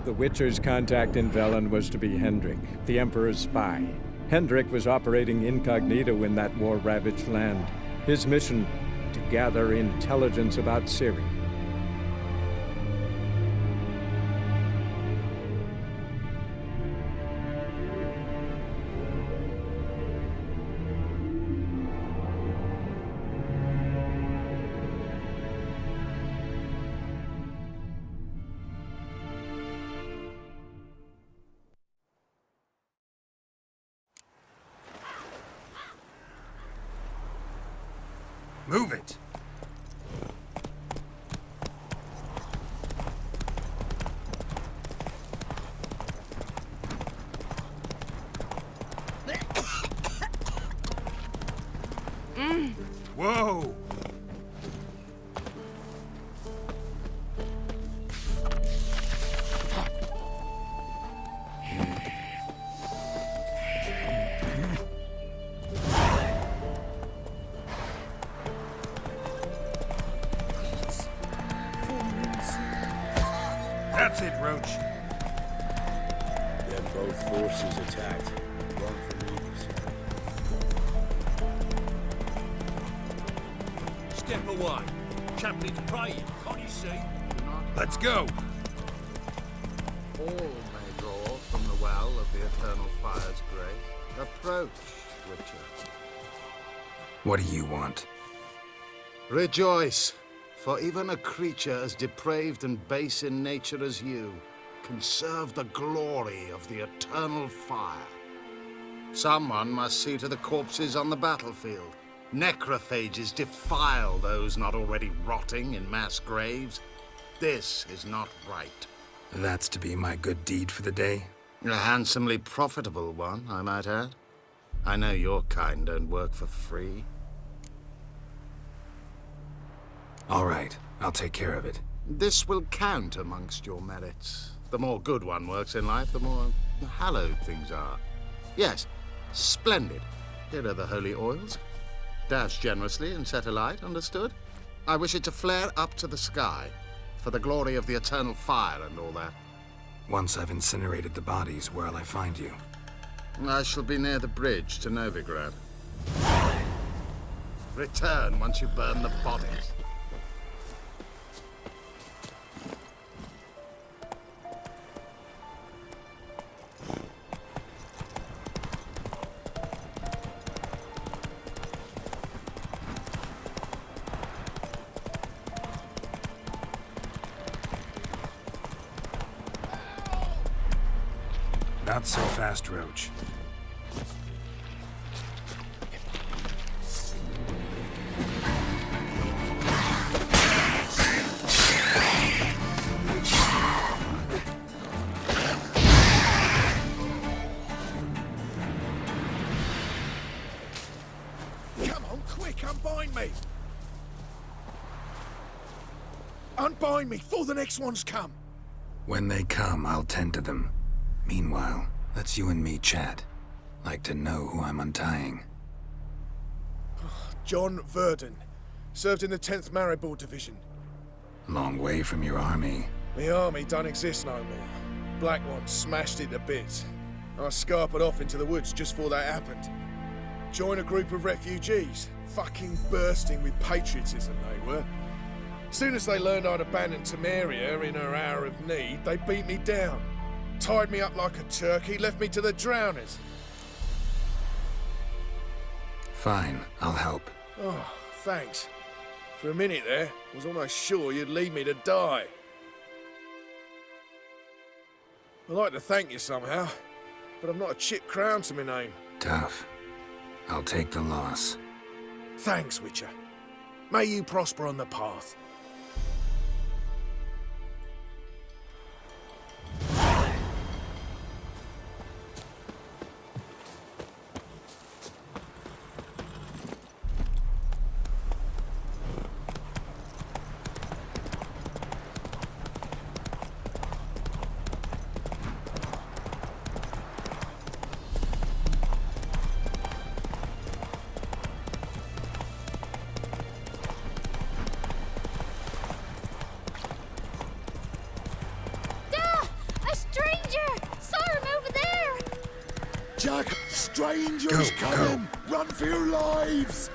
The Witcher's contact in Velen was to be Hendrik, the Emperor's spy. Hendrik was operating incognito in that war-ravaged land. His mission, to gather intelligence about Ciri. Move it! Whoa! That's it, Roach. Then both forces attacked. One from either side. Step away. Chap needs praying, can't you see? Let's go! All may draw from the well of the eternal fire's grace. Approach, Witcher. What do you want? Rejoice, for even a creature as depraved and base in nature as you can serve the glory of the eternal fire. Someone must see to the corpses on the battlefield. Necrophages defile those not already rotting in mass graves. This is not right. That's to be my good deed for the day? A handsomely profitable one, I might add. I know your kind don't work for free. All right, I'll take care of it. This will count amongst your merits. The more good one works in life, the more hallowed things are. Yes, splendid. Here are the holy oils. Dash generously and set alight, understood? I wish it to flare up to the sky, for the glory of the eternal fire and all that. Once I've incinerated the bodies, where'll I find you? I shall be near the bridge to Novigrad. Return once you burn the bodies. Not so fast, Roach. Come on, quick, unbind me! Unbind me, before the next ones come! When they come, I'll tend to them. Meanwhile, let's you and me chat. Like to know who I'm untying. John Verdon. Served in the 10th Maribor Division. Long way from your army. The army don't exist no more. Black One smashed it to bits. I scarpered off into the woods just before that happened. Joined a group of refugees. Fucking bursting with patriotism, they were. Soon as they learned I'd abandoned Temeria in her hour of need, they beat me down. Tied me up like a turkey, left me to the drowners. Fine, I'll help. Oh, thanks. For a minute there, I was almost sure you'd leave me to die. I'd like to thank you somehow, but I've not a chip crown to my name. Tough. I'll take the loss. Thanks, Witcher. May you prosper on the path. Strangers coming! Run for your lives!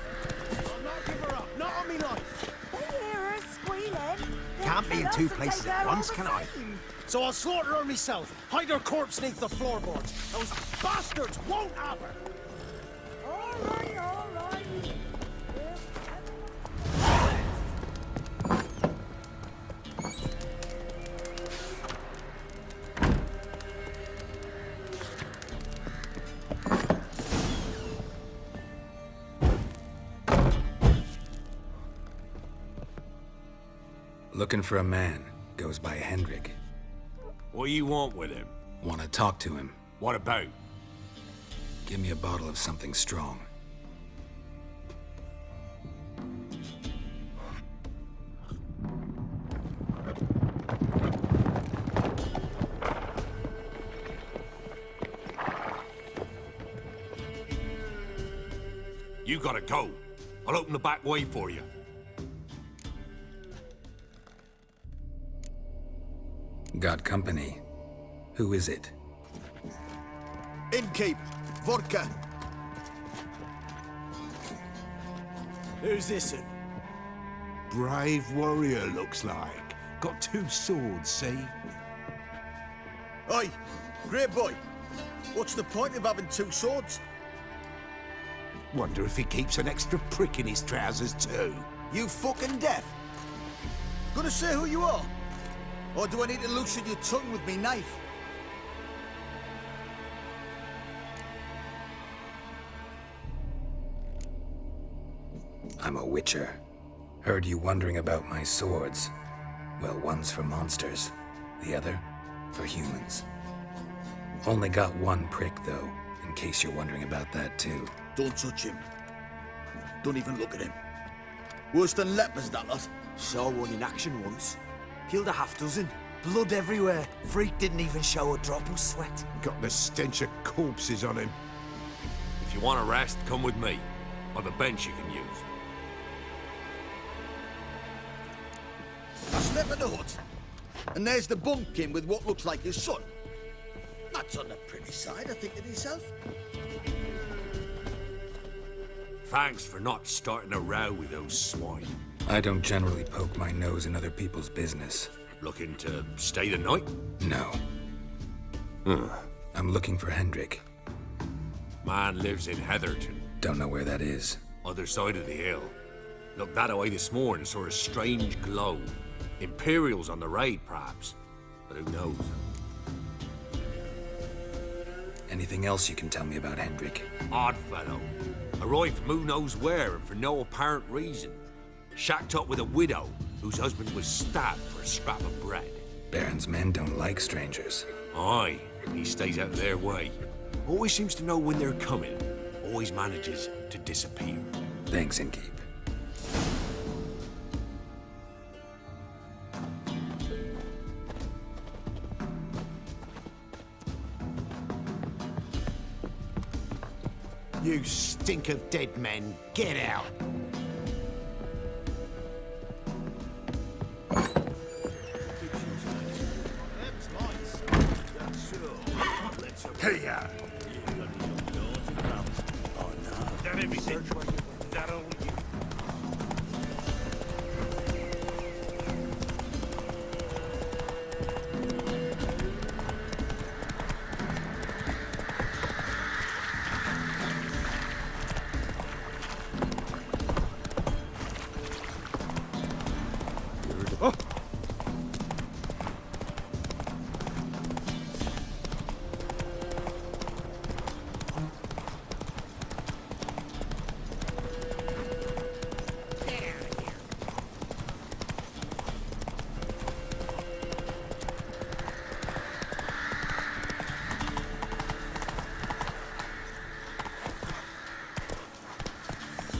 I'll not give her up. Not on me life. They hear her squealing. Can't be in two places at once, can I? So I'll slaughter her myself. Hide her corpse beneath the floorboards. Those bastards won't have her. All right, all right. Looking for a man. Goes by Hendrik. What do you want with him? Want to talk to him. What about? Give me a bottle of something strong. You gotta go. I'll open the back way for you. Got company. Who is it? Innkeep. Vodka. Who's this in? Brave warrior, looks like. Got 2 swords, see? Oi, great boy. What's the point of having 2 swords? Wonder if he keeps an extra prick in his trousers, too. You fucking deaf? Gonna say who you are? Or do I need to loosen your tongue with me knife? I'm a witcher. Heard you wondering about my swords. Well, one's for monsters, the other for humans. Only got 1 prick, though, in case you're wondering about that, too. Don't touch him. Don't even look at him. Worse than lepers, that lot. Saw one in action once. Killed a half-dozen. Blood everywhere. Freak didn't even show a drop of sweat. Got the stench of corpses on him. If you want a rest, come with me. I've a bench you can use. I slept at the hut. And there's the bumpkin with what looks like his son. That's on the pretty side, I think to myself. Thanks for not starting a row with those swine. I don't generally poke my nose in other people's business. Looking to stay the night? No. I'm looking for Hendrik. Man lives in Heatherton, Don't know where that is. other side of the hill. Looked that away this morning, saw a strange glow. Imperials on the raid, perhaps. But who knows? Anything else you can tell me about Hendrik? Odd fellow. Arrived from who knows where and for no apparent reason. Shacked up with a widow whose husband was stabbed for a scrap of bread. Baron's men don't like strangers. Aye, he stays out of their way. Always seems to know when they're coming. Always manages to disappear. Thanks, Innkeep. You stink of dead men. Get out. Hey, That everything? That only you?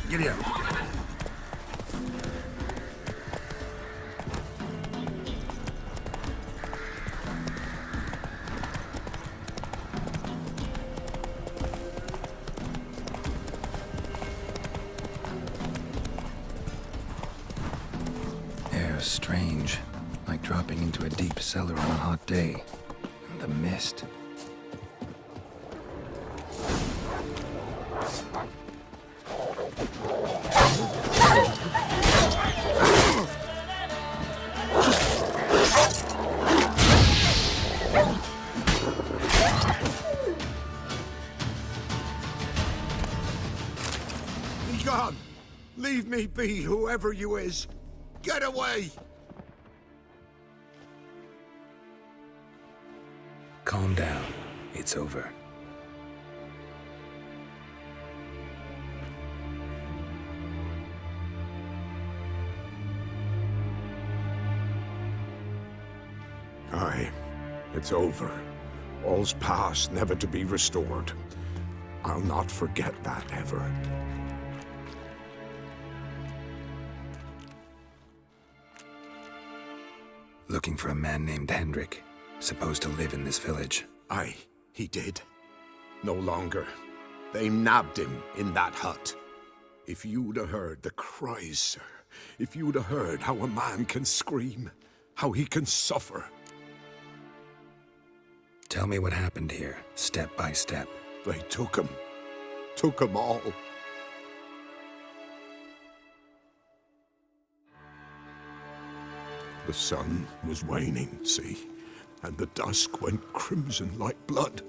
Giddy up. Air's strange. Like dropping into a deep cellar on a hot day. And the mist. be, whoever you is. Get away! Calm down. It's over. Aye, it's over. All's past, never to be restored. I'll not forget that ever. Looking for a man named Hendrik, supposed to live in this village. Aye, he did. No longer. They nabbed him in that hut. If you'd have heard the cries, sir, if you'd have heard how a man can scream, how he can suffer. Tell me what happened here, step by step. They took him. Took them all. The sun was waning, see, and the dusk went crimson like blood.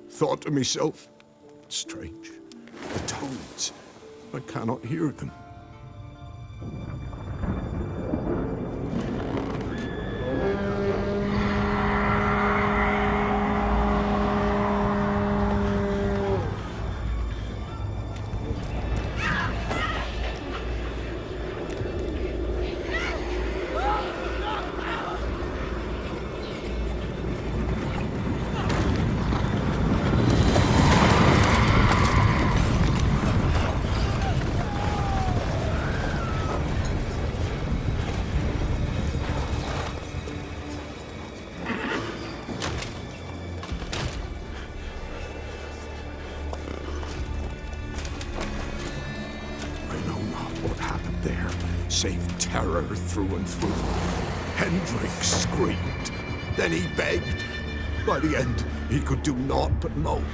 Thought to myself, strange, the toads, I cannot hear them. Save terror through and through. Hendrik screamed. Then he begged. By the end, he could do naught but moan.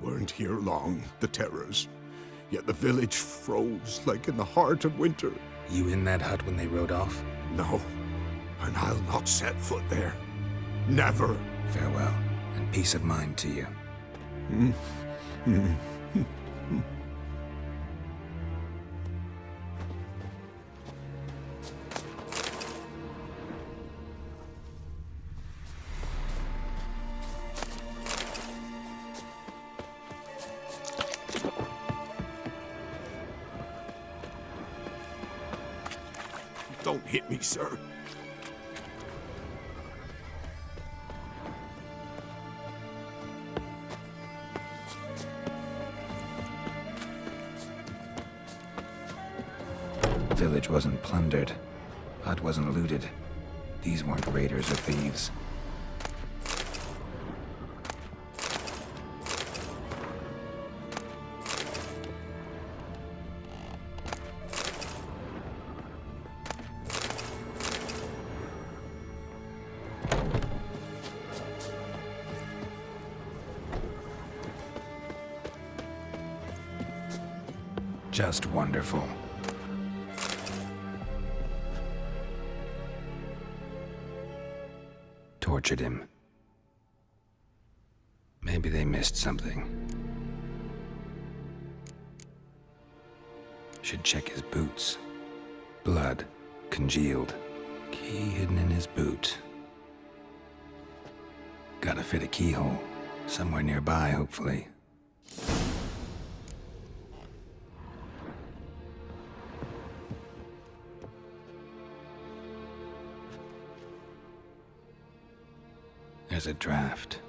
Weren't here long, the terrors. Yet the village froze like in the heart of winter. You in that hut when they rode off? No, and I'll not set foot there. Never. Farewell, and peace of mind to you. Don't hit me, sir. Village wasn't plundered. Hut wasn't looted. These weren't raiders or thieves. Just wonderful. Tortured him. Maybe they missed something. Should check his boots. Blood, congealed. Key hidden in his boot. Gotta fit a keyhole. Somewhere nearby, hopefully. There's a draft.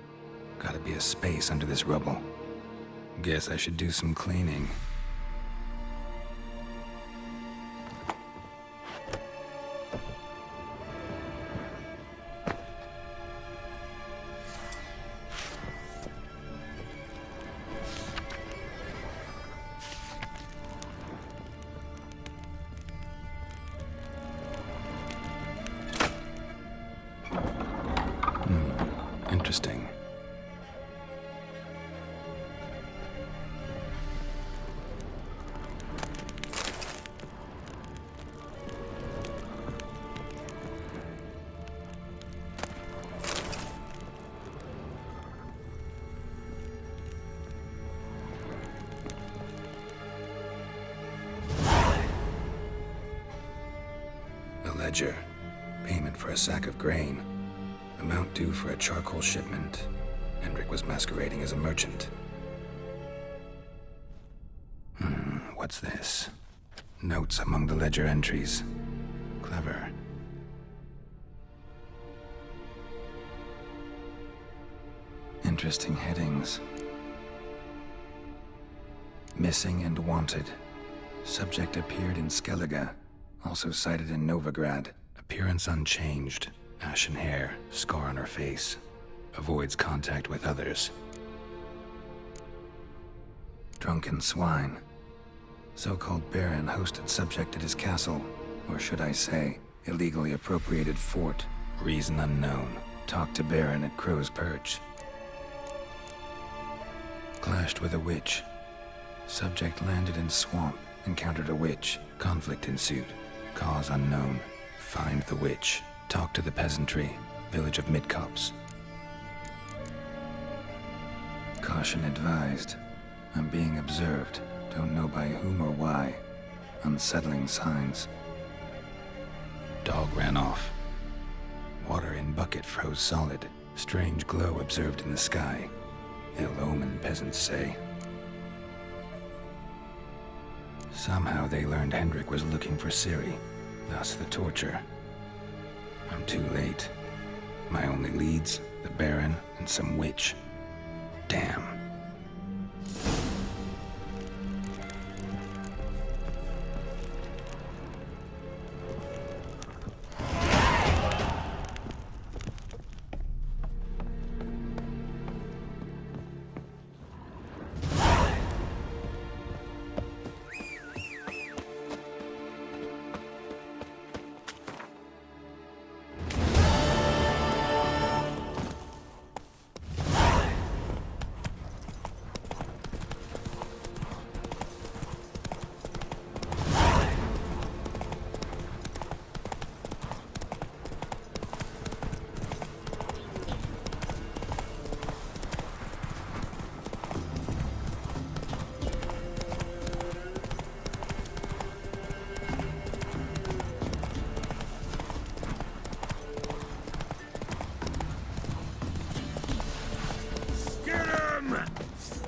Gotta be a space under this rubble. Guess I should do some cleaning. Interesting. Ledger. Payment for a sack of grain. Amount due for a charcoal shipment. Hendrik was masquerading as a merchant. What's this? Notes among the ledger entries. Clever. Interesting headings. Missing and wanted. Subject appeared in Skellige. Also sighted in Novigrad. Appearance unchanged. Ashen hair, scar on her face. Avoids contact with others. Drunken swine. So-called Baron hosted subject at his castle. Or should I say, illegally appropriated fort. Reason unknown. Talked to Baron at Crow's Perch. Clashed with a witch. Subject landed in swamp. Encountered a witch. Conflict ensued. Cause unknown. Find the witch. Talk to the peasantry. Village of Midcopse. Caution advised. I'm being observed. Don't know by whom or why. Unsettling signs. Dog ran off. Water in bucket froze solid. Strange glow observed in the sky. Ill omen, peasants say. Somehow they learned Hendrik was looking for Ciri, thus the torture. I'm too late. My only leads, the Baron and some witch. Damn.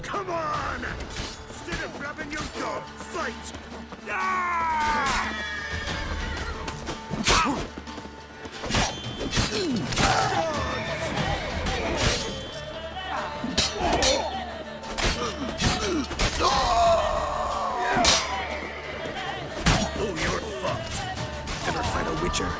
Come on! Instead of grabbing your dog, fight! Ah! Oh, you're fucked. Ever fight a witcher?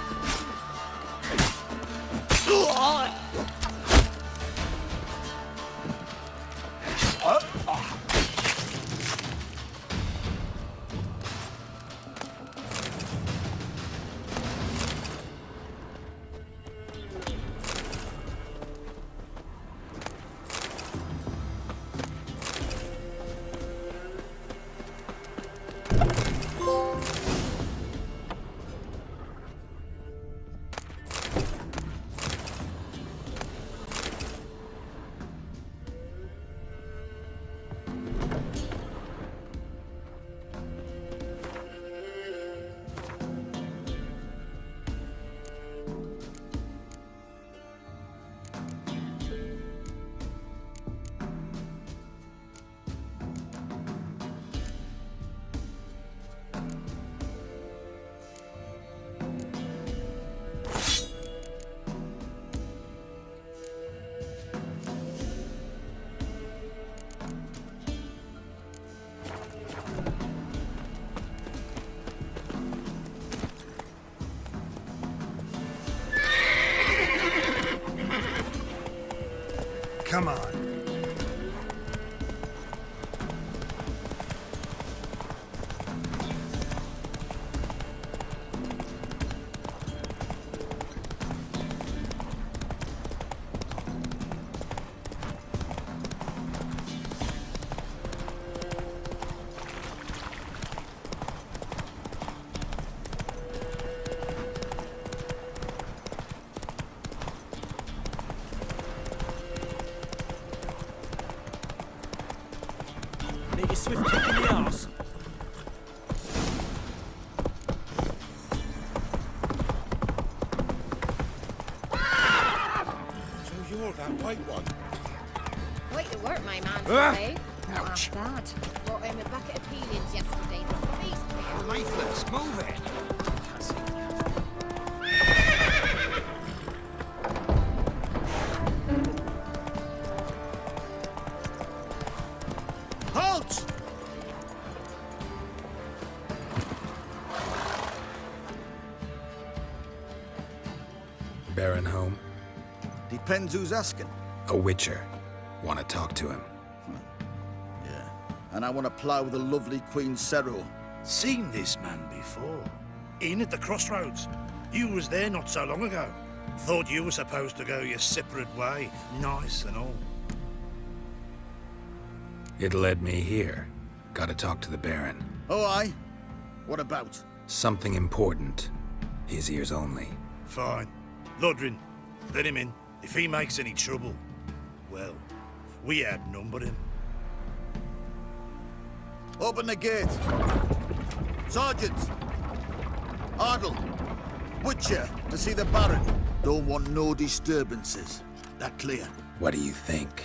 Come on. white one. Quite the work, my man, today. Not half bad. Brought him a bucket of peelings yesterday. Lifeless, move it! Halt! Baron home? Depends who's asking. A witcher. Want to talk to him? Yeah. And I want to plough the lovely Queen Cero. Seen this man before. In at the crossroads. You was there not so long ago. Thought you were supposed to go your separate way, nice and all. It led me here. Gotta talk to the Baron. Oh, aye? What about? Something important. His ears only. Fine. Lodrin, let him in. If he makes any trouble, well, we outnumber him. Open the gate. Sergeants! Ardle! Witcher, to see the Baron. Don't want no disturbances. That clear? What do you think?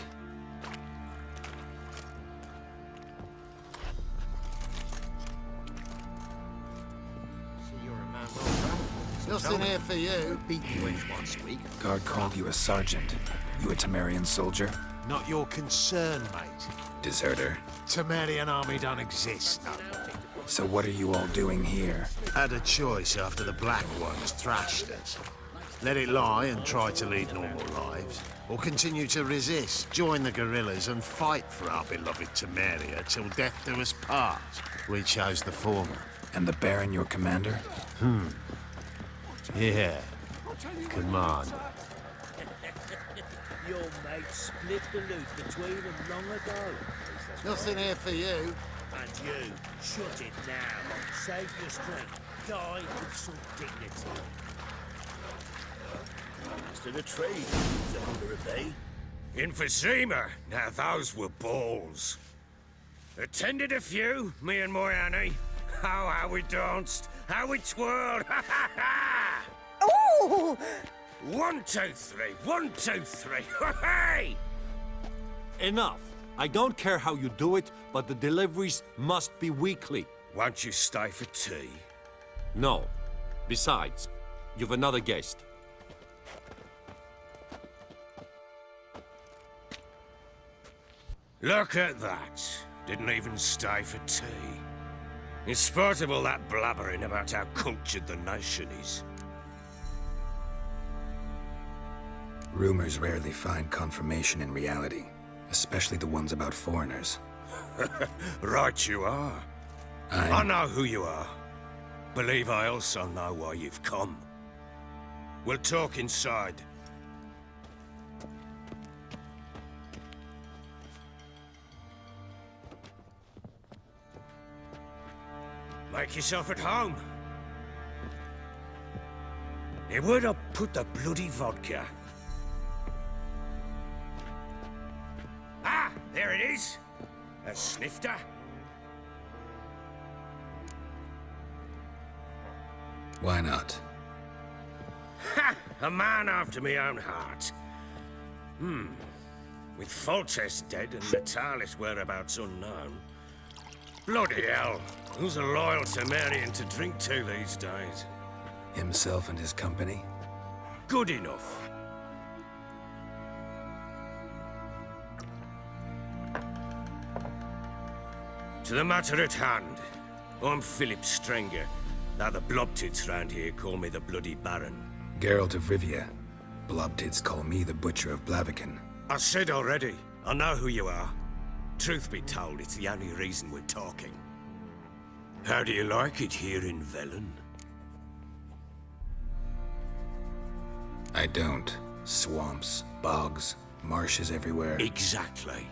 Nothing here for you. Beat you once a week. Guard called you a sergeant. You a Temerian soldier? Not your concern, mate. Deserter. Temerian army don't exist, no. So what are you all doing here? Had a choice after the Black Ones thrashed us. Let it lie and try to lead normal lives, or continue to resist, join the guerrillas and fight for our beloved Temeria till death do us part. We chose the former. And the Baron your commander? Yeah. Command. Your mate split the loot between them long ago. Nothing here for you. And you, shut it now. Save your strength. Die with some dignity. Master the trade, the holder of bay. Emphysema! Now those were balls. Attended a few, me and my Annie. Oh, how we danced, how we twirled, ha ha ha! Ooh! 1, 2, 3, 1, 2, 3, hey! Enough. I don't care how you do it, but the deliveries must be weekly. Won't you stay for tea? No. Besides, you've another guest. Look at that. Didn't even stay for tea. In spite of all that blabbering about how cultured the nation is. Rumors rarely find confirmation in reality, especially the ones about foreigners. Right you are. I know who you are. Believe I also know why you've come. We'll talk inside. Make yourself at home. Hey, where'd I put the bloody vodka? Ah, there it is. A snifter. Why not? Ha! A man after me own heart. With Foltest dead and Natalis whereabouts unknown. Bloody hell. Who's a loyal Temerian to drink to these days? Himself and his company? Good enough. To the matter at hand. I'm Philip Strenger. Now the Blobtits round here call me the Bloody Baron. Geralt of Rivia. Blobtits call me the Butcher of Blaviken. I said already, I know who you are. Truth be told, it's the only reason we're talking. How do you like it here in Velen? I don't. Swamps, bogs, marshes everywhere. Exactly.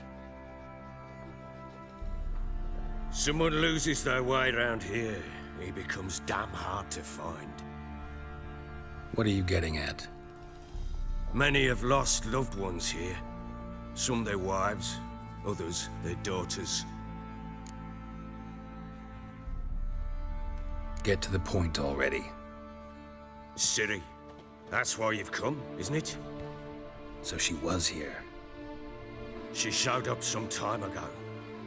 Someone loses their way round here, he becomes damn hard to find. What are you getting at? Many have lost loved ones here. Some their wives, others their daughters. Get to the point already. Ciri, that's why you've come, isn't it? So she was here. She showed up some time ago.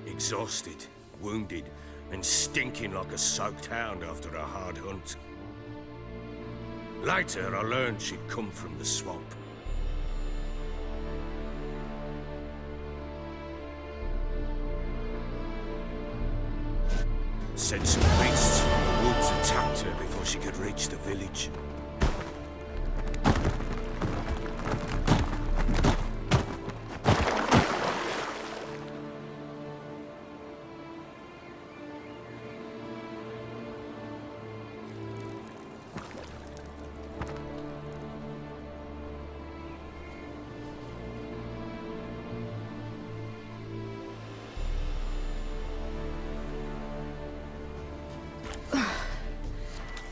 Exhausted, wounded, and stinking like a soaked hound after a hard hunt. Later, I learned she'd come from the swamp. Said some beasts from the woods attacked her before she could reach the village.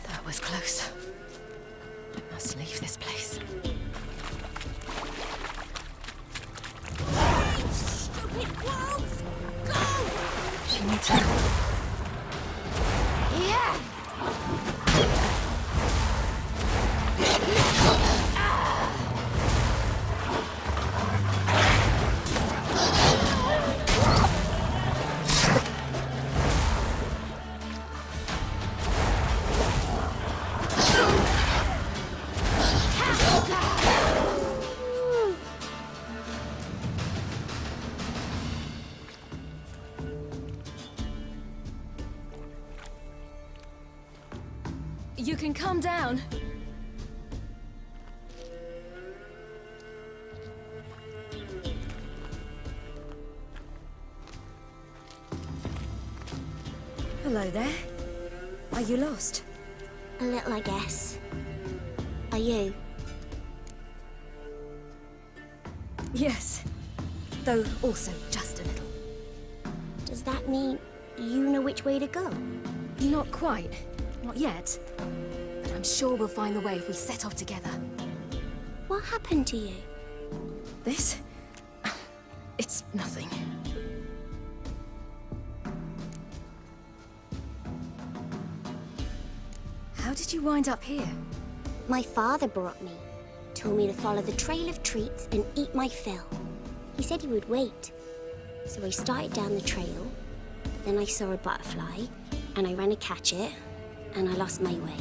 That was close. I must leave this place. Stupid wolves! Go! She needs help. Yeah! You can calm down. Hello there. Are you lost? A little, I guess. Are you? Yes. Though also just a little. Does that mean you know which way to go? Not quite. Not yet. But I'm sure we'll find the way if we set off together. What happened to you? This? It's nothing. How did you wind up here? My father brought me. Told me to follow the trail of treats and eat my fill. He said he would wait. So I started down the trail. Then I saw a butterfly, and I ran to catch it, and I lost my way.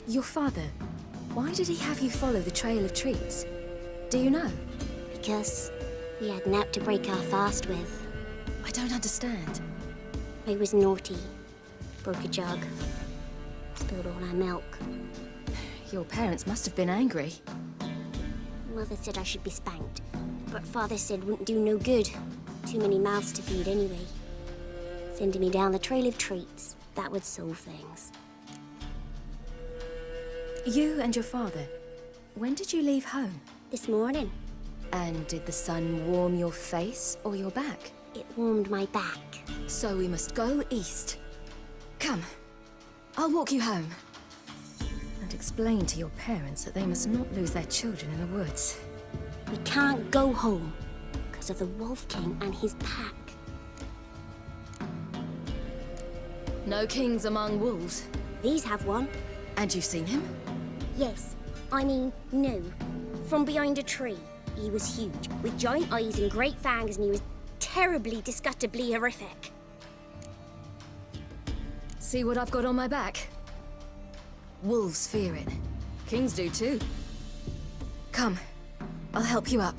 Your father, why did he have you follow the trail of treats? Do you know? Because we had nap to break our fast with. I don't understand. I was naughty. Broke a jug. Spilled all our milk. Your parents must have been angry. Mother said I should be spanked, but Father said wouldn't do no good. Too many mouths to feed anyway. Sending me down the trail of treats, that would solve things. You and your father, when did you leave home? This morning. And did the sun warm your face or your back? It warmed my back. So we must go east. Come, I'll walk you home. And explain to your parents that they must not lose their children in the woods. We can't go home because of the Wolf King and his pack. No kings among wolves. These have one. And you've seen him? Yes. I mean, no. From behind a tree. He was huge, with giant eyes and great fangs, and he was terribly, disgustingly horrific. See what I've got on my back? Wolves fear it. Kings do too. Come, I'll help you up.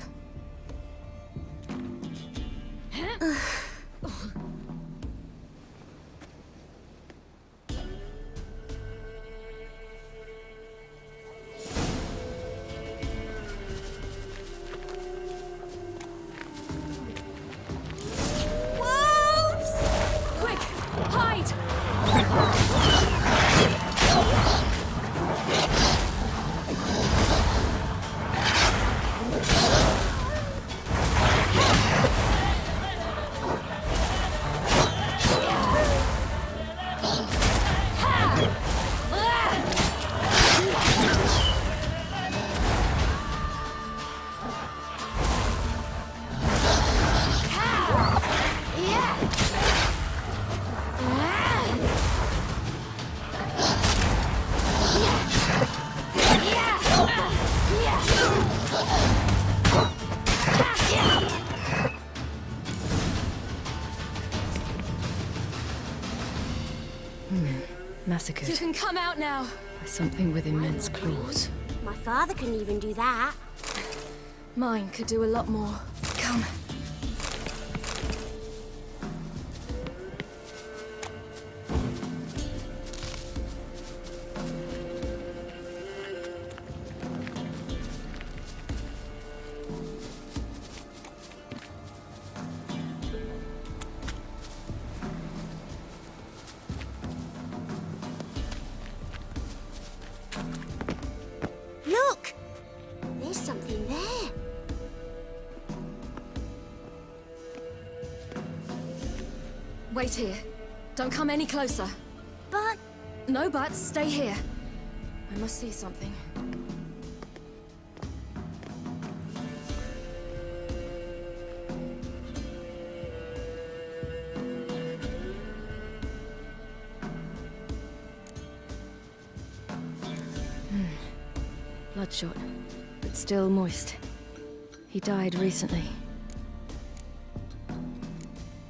massacred. You can come out now. By something with immense claws. My father couldn't even do that. Mine could do a lot more. Come. Look! There's something there. Wait here. Don't come any closer. But... No buts. Stay here. I must see something. Bloodshot, but still moist. He died recently.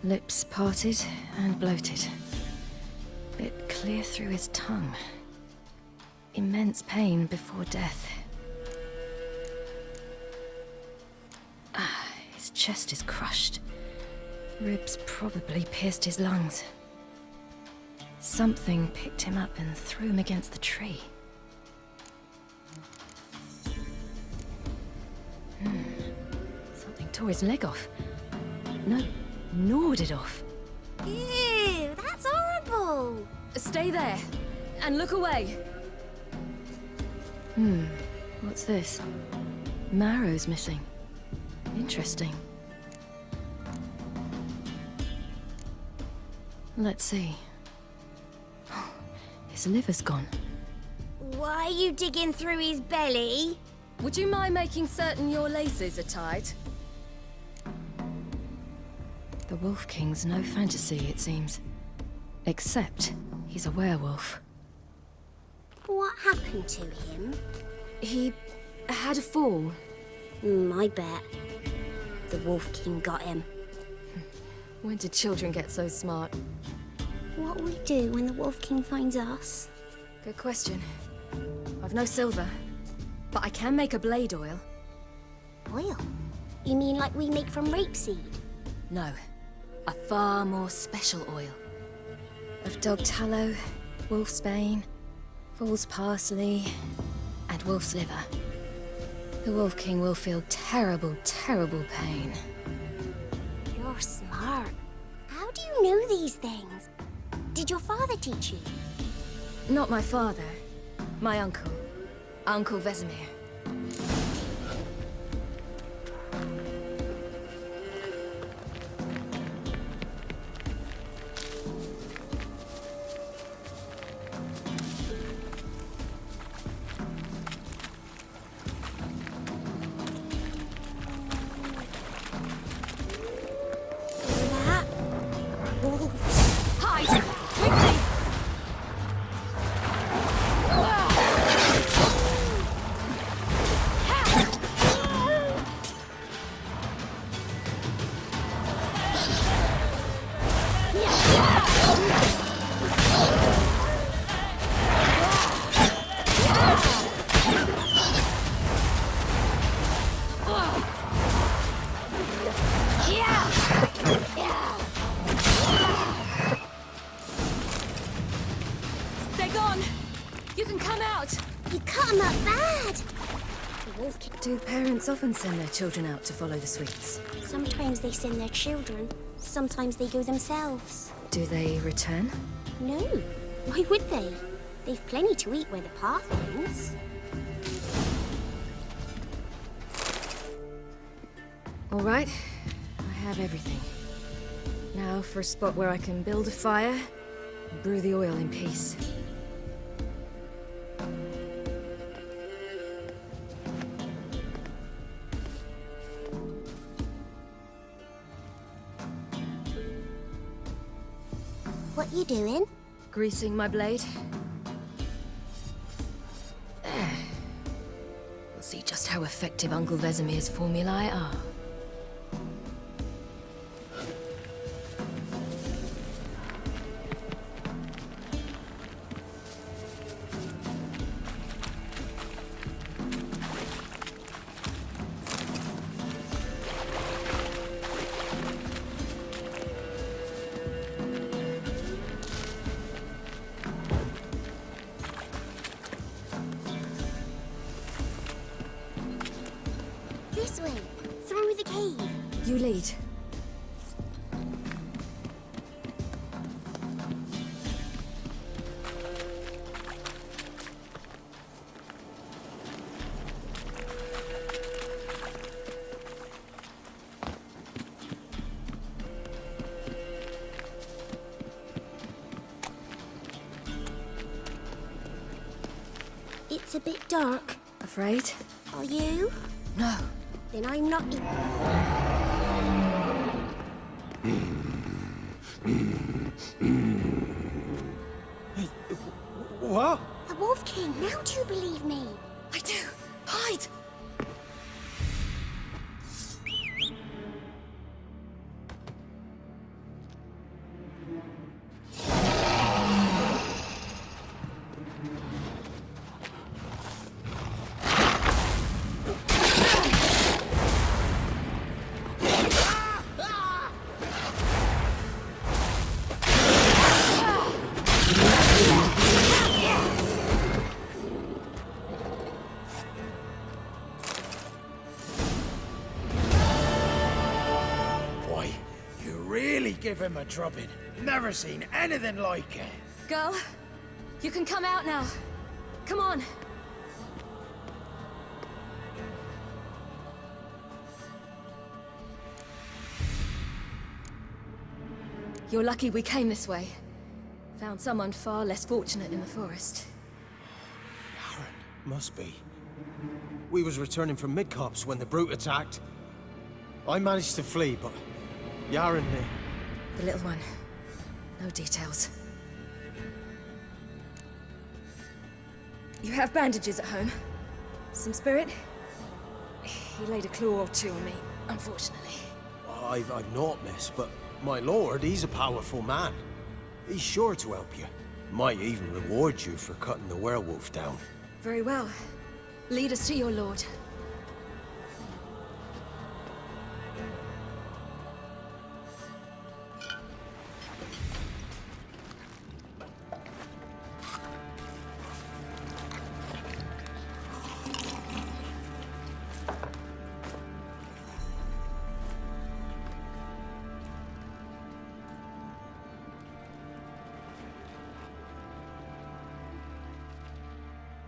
Lips parted and bloated. Bit clear through his tongue. Immense pain before death. His chest is crushed. Ribs probably pierced his lungs. Something picked him up and threw him against the tree. Something tore his leg off. No, gnawed it off. Ew, that's horrible. Stay there, and look away. What's this? Marrow's missing. Interesting. Let's see. His liver's gone. Why are you digging through his belly? Would you mind making certain your laces are tied? The Wolf King's no fantasy, it seems. Except he's a werewolf. What happened to him? He had a fall. I bet. The Wolf King got him. When did children get so smart? What will we do when the Wolf King finds us? Good question. I've no silver, but I can make a blade oil. Oil? You mean like we make from rapeseed? No, a far more special oil. Of dog tallow, wolf's bane, fool's parsley, and wolf's liver. The Wolf King will feel terrible, terrible pain. You're smart. How do you know these things? Did your father teach you? Not my father. My uncle. Uncle Vesemir. Hide! Quickly! They're gone! You can come out! You cut him up bad! The Wolf King... Do parents often send their children out to follow the sweets? Sometimes they send their children. Sometimes they go themselves. Do they return? No. Why would they? They've plenty to eat where the path ends. All right. I have everything. Now for a spot where I can build a fire and brew the oil in peace. What you doing? Greasing my blade. There. We'll see just how effective Uncle Vesemir's formulae are. Indeed. It's a bit dark. Afraid? Are you? No. Then I'm not Hey, what? The Wolf King, now do you believe me? I do. Hide! Give him a drubbing. Never seen anything like it. Girl, you can come out now. Come on. You're lucky we came this way. Found someone far less fortunate in the forest. Aaron, must be. We was returning from Midcops when the brute attacked. I managed to flee, but Yaren, the little one. No details. You have bandages at home? Some spirit? He laid a claw or two on me, unfortunately. I've naught, miss, but my lord, he's a powerful man. He's sure to help you. Might even reward you for cutting the werewolf down. Very well. Lead us to your lord.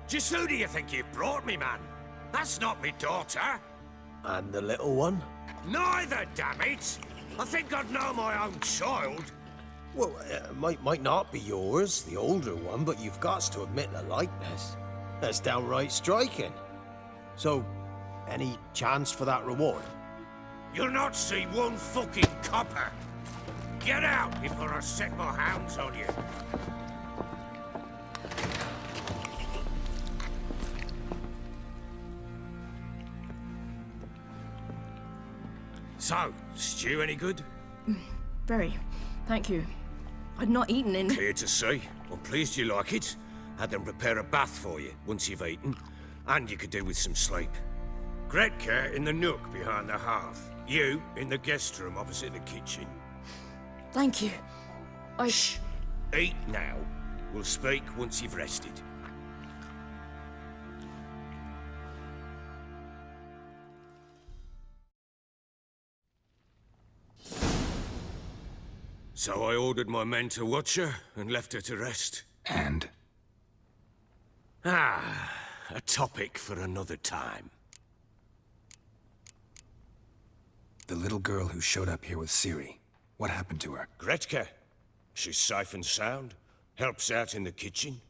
Just who do you think you brought me, man? That's not me daughter. And the little one? Neither, damn it! I think I'd know my own child. Well, might not be yours, the older one, but you've got to admit the likeness. That's downright striking. So, any chance for that reward? You'll not see one fucking copper. Get out before I set my hounds on you. So, stew any good? Very. Thank you. I'd not eaten in... Clear to see. I'm pleased you like it. Had them prepare a bath for you once you've eaten. And you could do with some sleep. Gretka in the nook behind the hearth. You in the guest room opposite the kitchen. Thank you. Shh! Eat now. We'll speak once you've rested. So I ordered my men to watch her and left her to rest. And? Ah, a topic for another time. The little girl who showed up here with Ciri. What happened to her? Gretka. She's safe and sound. Helps out in the kitchen.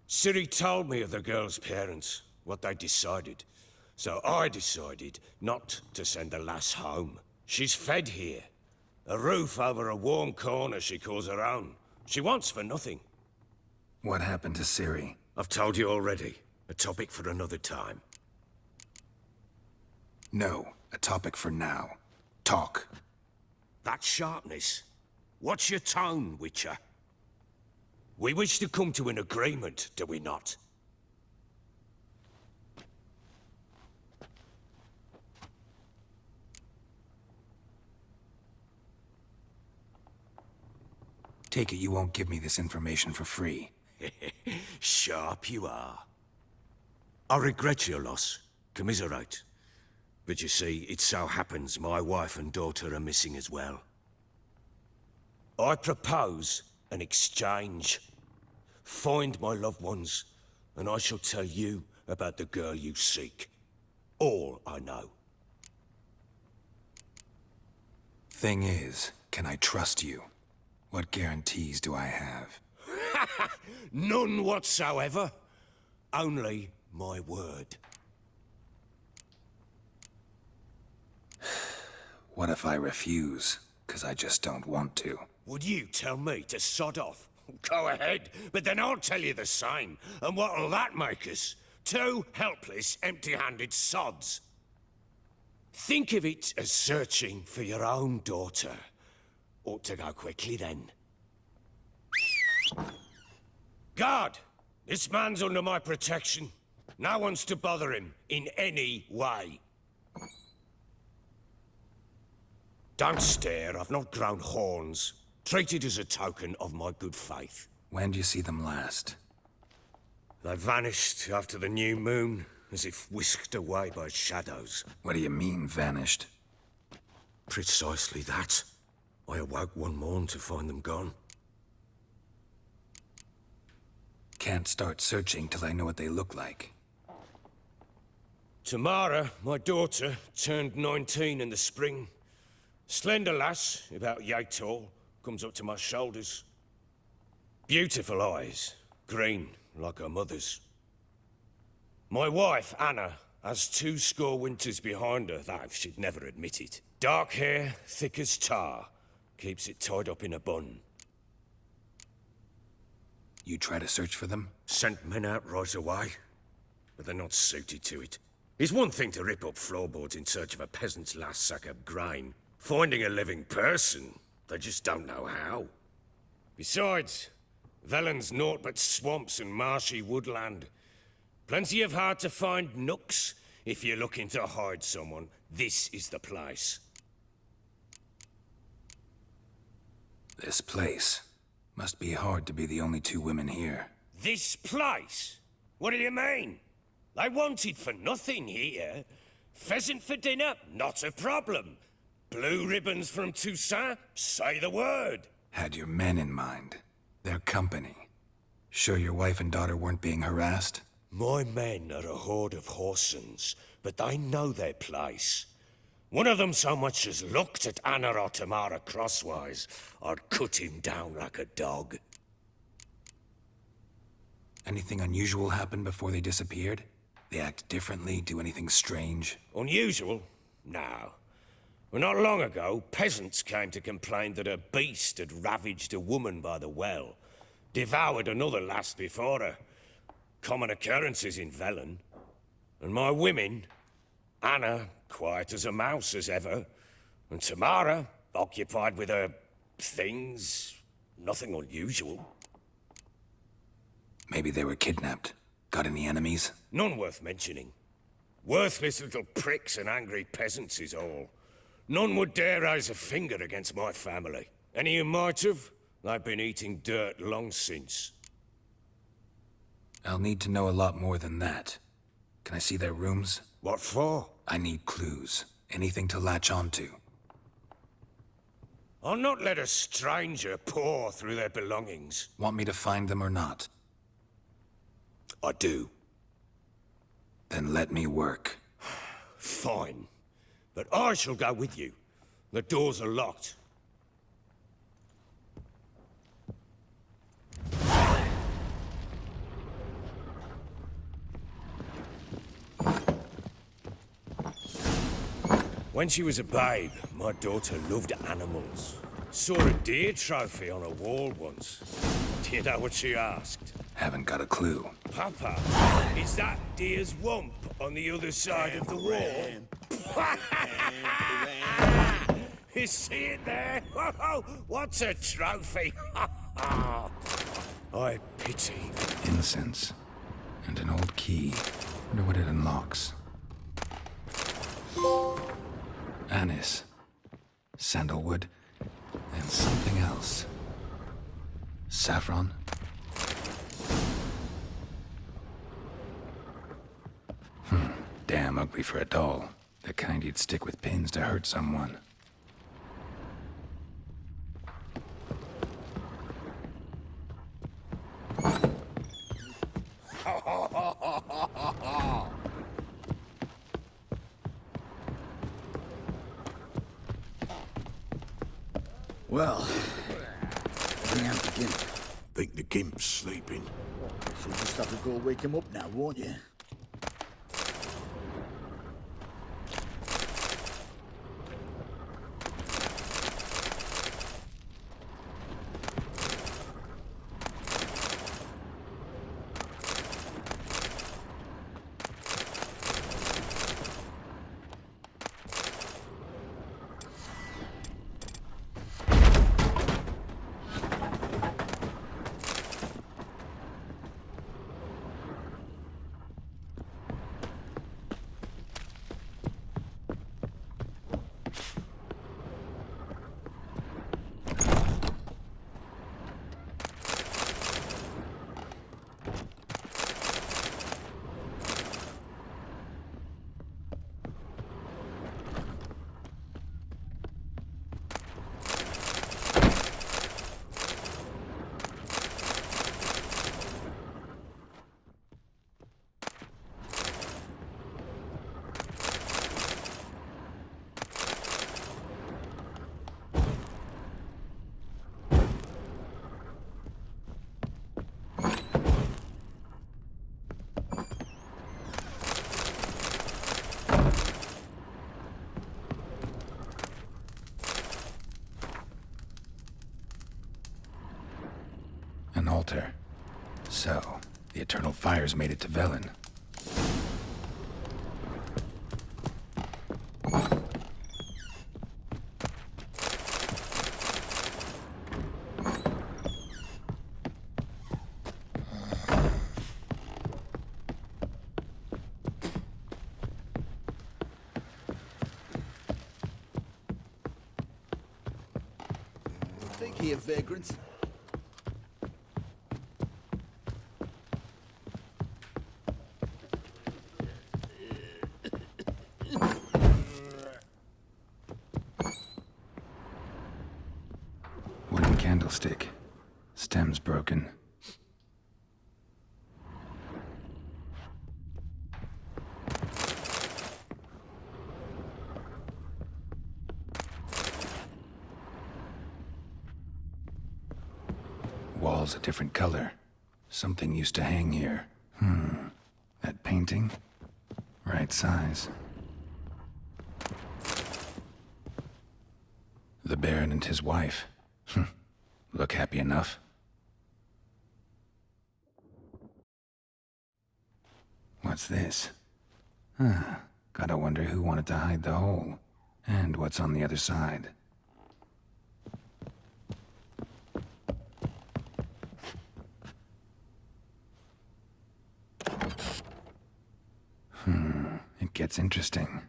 Ciri told me of the girl's parents, what they decided. So I decided not to send the lass home. She's fed here. A roof over a warm corner she calls her own. She wants for nothing. What happened to Ciri? I've told you already. A topic for another time. No, a topic for now. Talk. That sharpness. What's your tone, Witcher? We wish to come to an agreement, do we not? Take it you won't give me this information for free. Sharp you are. I regret your loss. Commiserate. But you see, it so happens my wife and daughter are missing as well. I propose an exchange. Find my loved ones, and I shall tell you about the girl you seek. All I know. Thing is, can I trust you? What guarantees do I have? None whatsoever. Only my word. What if I refuse? 'Cause I just don't want to. Would you tell me to sod off? Go ahead, but then I'll tell you the same. And what'll that make us? Two helpless, empty-handed sods. Think of it as searching for your own daughter. Ought to go quickly then. Guard! This man's under my protection. No one's to bother him in any way. Don't stare, I've not grown horns. Treat it as a token of my good faith. When do you see them last? They vanished after the new moon, as if whisked away by shadows. What do you mean, vanished? Precisely that. I awoke one morn to find them gone. Can't start searching till I know what they look like. Tamara, my daughter, turned 19 in the spring. Slender lass, about yay tall, comes up to my shoulders. Beautiful eyes, green like her mother's. My wife, Anna, has 20 winters behind her, though she'd never admit it. Dark hair, thick as tar, keeps it tied up in a bun. You try to search for them? Sent men out right away, but they're not suited to it. It's one thing to rip up floorboards in search of a peasant's last sack of grain. Finding a living person, they just don't know how. Besides, Velen's naught but swamps and marshy woodland. Plenty of hard-to-find nooks. If you're looking to hide someone, this is the place. This place. Must be hard to be the only two women here. This place? What do you mean? They wanted for nothing here. Pheasant for dinner? Not a problem. Blue ribbons from Toussaint? Say the word. Had your men in mind. Their company. Sure your wife and daughter weren't being harassed? My men are a horde of whoresons, but they know their place. One of them so much as looked at Anna or Tamara crosswise, I'd cut him down like a dog. Anything unusual happen before they disappeared? They act differently, do anything strange? Unusual? No. Well, not long ago, peasants came to complain that a beast had ravaged a woman by the well. Devoured another lass before her. Common occurrences in Velen. And my women, Anna, quiet as a mouse as ever, and Tamara, occupied with her things, nothing unusual. Maybe they were kidnapped. Got any enemies? None worth mentioning. Worthless little pricks and angry peasants is all. None would dare raise a finger against my family. Any who might have, they've been eating dirt long since. I'll need to know a lot more than that. Can I see their rooms? What for? I need clues. Anything to latch onto. I'll not let a stranger pore through their belongings. Want me to find them or not? I do. Then let me work. Fine. But I shall go with you. The doors are locked. When she was a babe, my daughter loved animals. Saw a deer trophy on a wall once. Do you know what she asked? Haven't got a clue. Papa, is that deer's wump on the other side of the wall? You see it there? Whoa, what's a trophy? I pity. Incense. And an old key. Wonder what it unlocks. Anise. Sandalwood. And something else. Saffron. Damn ugly for a doll. The kind you'd stick with pins to hurt someone. Well, bring out the gimp. Think the gimp's sleeping. You'll just have to go wake him up now, won't you? An altar. So, the Eternal Fire's made it to Velen. Think here, vagrants. Wooden candlestick. Stem's broken. Wall's a different color. Something used to hang here. That painting? Right size. The Baron and his wife. Look happy enough. What's this? Gotta wonder who wanted to hide the hole. And what's on the other side. It gets interesting.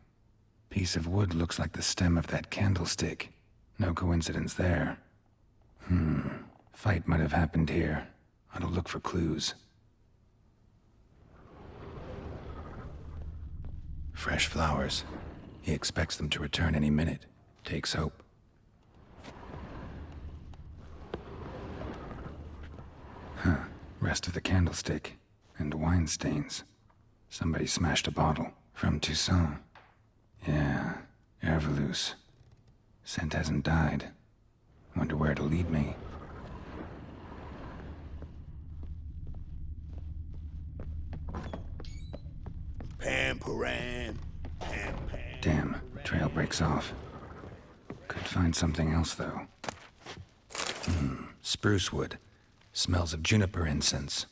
Piece of wood looks like the stem of that candlestick. No coincidence there. Fight might have happened here. Ought to look for clues. Fresh flowers. He expects them to return any minute. Takes hope. Rest of the candlestick. And wine stains. Somebody smashed a bottle. From Toussaint. Yeah, Herveloos. Scent hasn't died. Wonder where it'll lead me. Pam. Damn, trail breaks off. Could find something else, though. Spruce wood. Smells of juniper incense.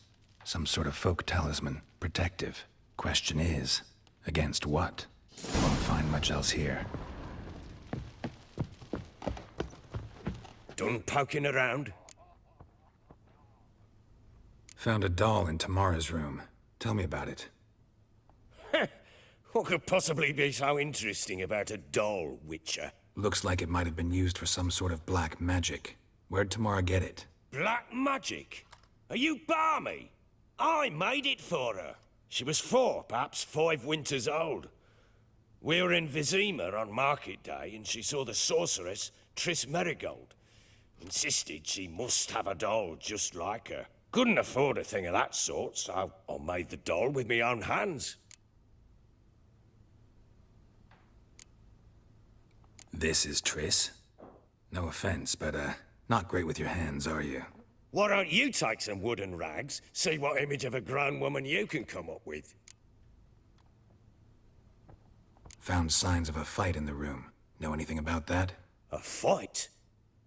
Some sort of folk talisman. Protective. Question is, against what? Won't find much else here. Done poking around? Found a doll in Tamara's room. Tell me about it. What could possibly be so interesting about a doll, Witcher? Looks like it might have been used for some sort of black magic. Where'd Tamara get it? Black magic? Are you balmy? I made it for her. She was 4, perhaps 5 winters old. We were in Vizima on market day, and she saw the sorceress, Triss Merigold. Insisted she must have a doll just like her. Couldn't afford a thing of that sort, so I made the doll with my own hands. This is Triss? No offense, but, not great with your hands, are you? Why don't you take some wooden rags, see what image of a grown woman you can come up with? Found signs of a fight in the room. Know anything about that? A fight?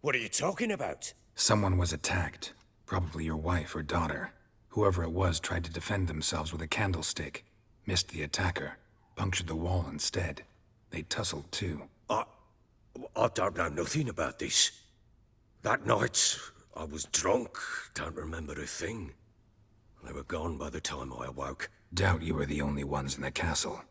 What are you talking about? Someone was attacked. Probably your wife or daughter. Whoever it was tried to defend themselves with a candlestick. Missed the attacker. Punctured the wall instead. They tussled too. I don't know nothing about this. That night, I was drunk. Don't remember a thing. They were gone by the time I awoke. Doubt you were the only ones in the castle.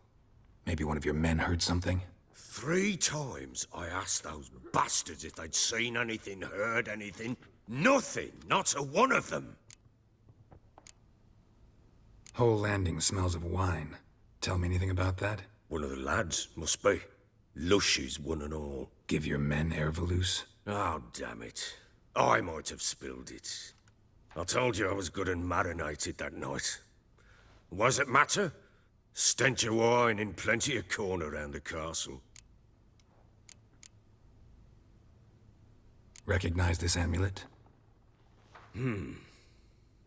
Maybe one of your men heard something? 3 times I asked those bastards if they'd seen anything, heard anything. Nothing! Not a one of them! Whole landing smells of wine. Tell me anything about that? One of the lads, must be. Lushes, one and all. Give your men Ervalus? Oh, damn it. I might have spilled it. I told you I was good and marinated that night. What does it matter? Stench of wine in plenty of corn around the castle. Recognize this amulet?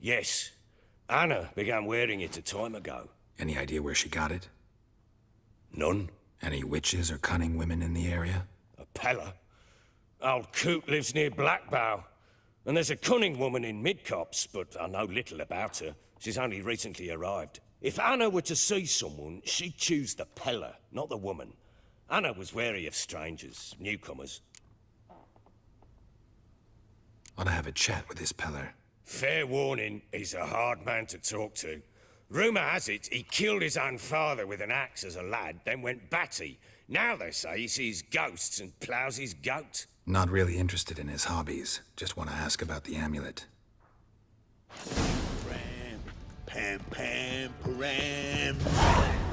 Yes. Anna began wearing it a time ago. Any idea where she got it? None. Any witches or cunning women in the area? A Pella. Old Coot lives near Blackbow. And there's a cunning woman in Midcopse, but I know little about her. She's only recently arrived. If Anna were to see someone, she'd choose the Pella, not the woman. Anna was wary of strangers, newcomers. Ought to have a chat with this Peller. Fair warning, he's a hard man to talk to. Rumour has it he killed his own father with an axe as a lad, then went batty. Now they say he sees ghosts and ploughs his goat. Not really interested in his hobbies. Just want to ask about the amulet. Pam, pam, pam, param.